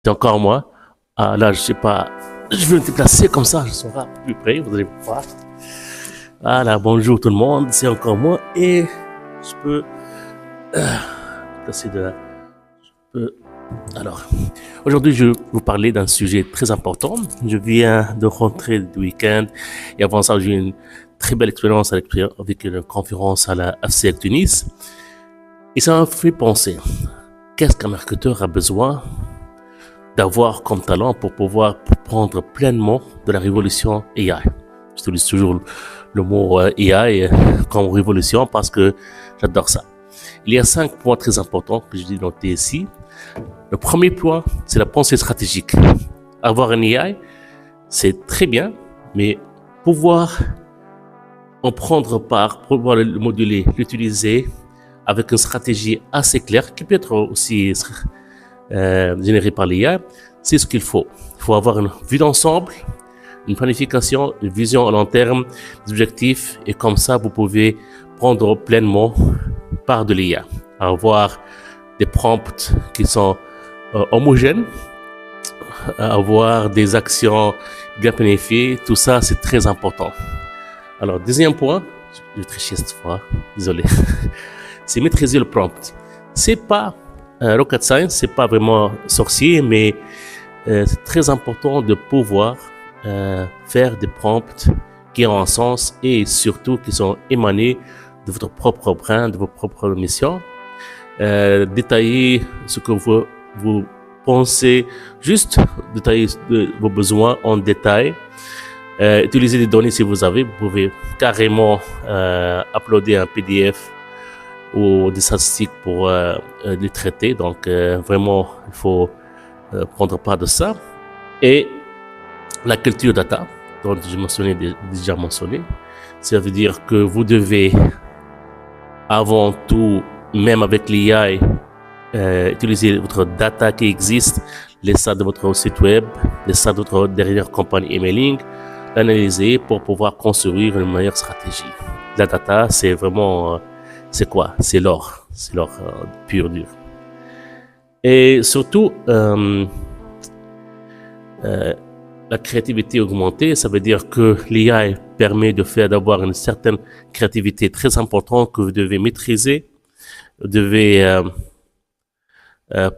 c'est encore moi. Là, je sais pas, je vais me déplacer comme ça, je serai plus près, vous allez voir. Voilà, bonjour tout le monde, c'est encore moi et je peux placer de là. Alors, aujourd'hui, je vais vous parler d'un sujet très important. Je viens de rentrer du week-end et avant ça, j'ai eu une très belle expérience avec une conférence à la FCX Tunis. Et ça m'a fait penser, qu'est-ce qu'un marketeur a besoin d'avoir comme talent pour pouvoir prendre pleinement de la révolution AI. J'utilise toujours le mot AI comme révolution parce que j'adore ça. Il y a 5 points très importants que je dis noter ici. Le premier point, c'est la pensée stratégique. Avoir un AI, c'est très bien, mais pouvoir en prendre part, pouvoir le moduler, l'utiliser avec une stratégie assez claire, qui peut être aussi générée par l'IA, c'est ce qu'il faut. Il faut avoir une vue d'ensemble, une planification, une vision à long terme, des objectifs, et comme ça, vous pouvez prendre pleinement part de l'IA. Avoir des prompts qui sont homogènes, avoir des actions bien planifiées, tout ça, c'est très important. Alors, deuxième point, je vais tricher cette fois, désolé, c'est maîtriser le prompt. C'est pas rocket science, c'est pas vraiment sorcier, mais c'est très important de pouvoir faire des prompts qui ont un sens et surtout qui sont émanés de votre propre brin, de vos propres missions. Détailler ce que vous pensez, juste détailler vos besoins en détail. Utiliser des données si vous avez, vous pouvez carrément uploader un PDF ou des statistiques pour les traiter. Donc vraiment, il faut prendre part de ça. Et la culture data, dont j'ai déjà mentionné, ça veut dire que vous devez avant tout, même avec l'IA, utiliser votre data qui existe, les stats de votre site web, les stats de votre dernière campagne emailing, l'analyser pour pouvoir construire une meilleure stratégie. La data, c'est vraiment, c'est quoi? C'est l'or pur dur. Et surtout, la créativité augmentée, ça veut dire que l'IA permet d'avoir une certaine créativité très importante que vous devez maîtriser. Vous devez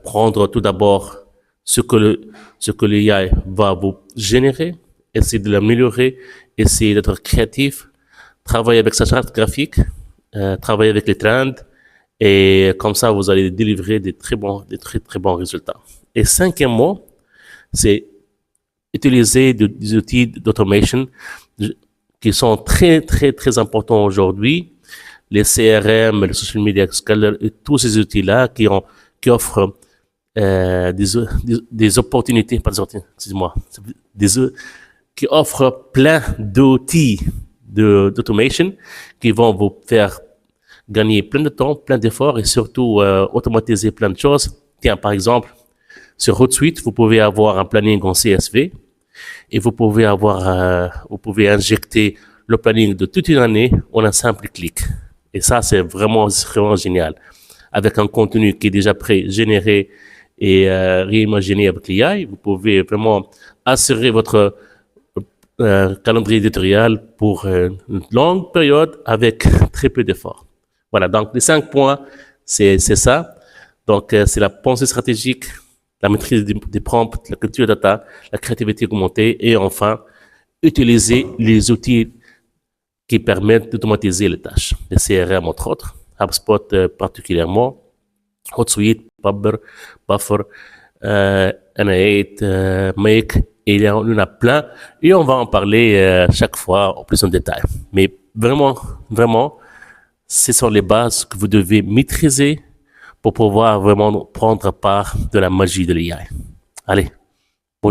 prendre tout d'abord ce que l'IA va vous générer, essayer de l'améliorer, essayer d'être créatif, travailler avec sa charte graphique, travailler avec les trends, et comme ça, vous allez délivrer des très bons résultats. Et cinquièmement, c'est utiliser des outils d'automation qui sont très importants aujourd'hui, les CRM, les social media scalers et tous ces outils-là qui offrent des opportunités, qui offrent plein d'outils d'automation qui vont vous faire gagner plein de temps, plein d'efforts et surtout automatiser plein de choses. Tiens, par exemple, sur Hootsuite, vous pouvez avoir un planning en CSV et vous pouvez injecter le planning de toute une année en un simple clic. Et ça, c'est vraiment génial. Avec un contenu qui est déjà pré-généré et réimaginé avec l'IA, vous pouvez vraiment assurer votre calendrier éditorial pour une longue période avec très peu d'efforts. Voilà, donc les 5 points, c'est ça. Donc, c'est la pensée stratégique, la maîtrise des prompts, la culture data, la créativité augmentée et enfin, utiliser les outils qui permettent d'automatiser les tâches. Les CRM, entre autres, HubSpot particulièrement, Hootsuite, Buffer, N8, Make, et il y en a plein. Et on va en parler chaque fois en plus en détail. Mais vraiment, ce sont les bases que vous devez maîtriser pour pouvoir vraiment prendre part de la magie de l'IA. Allez,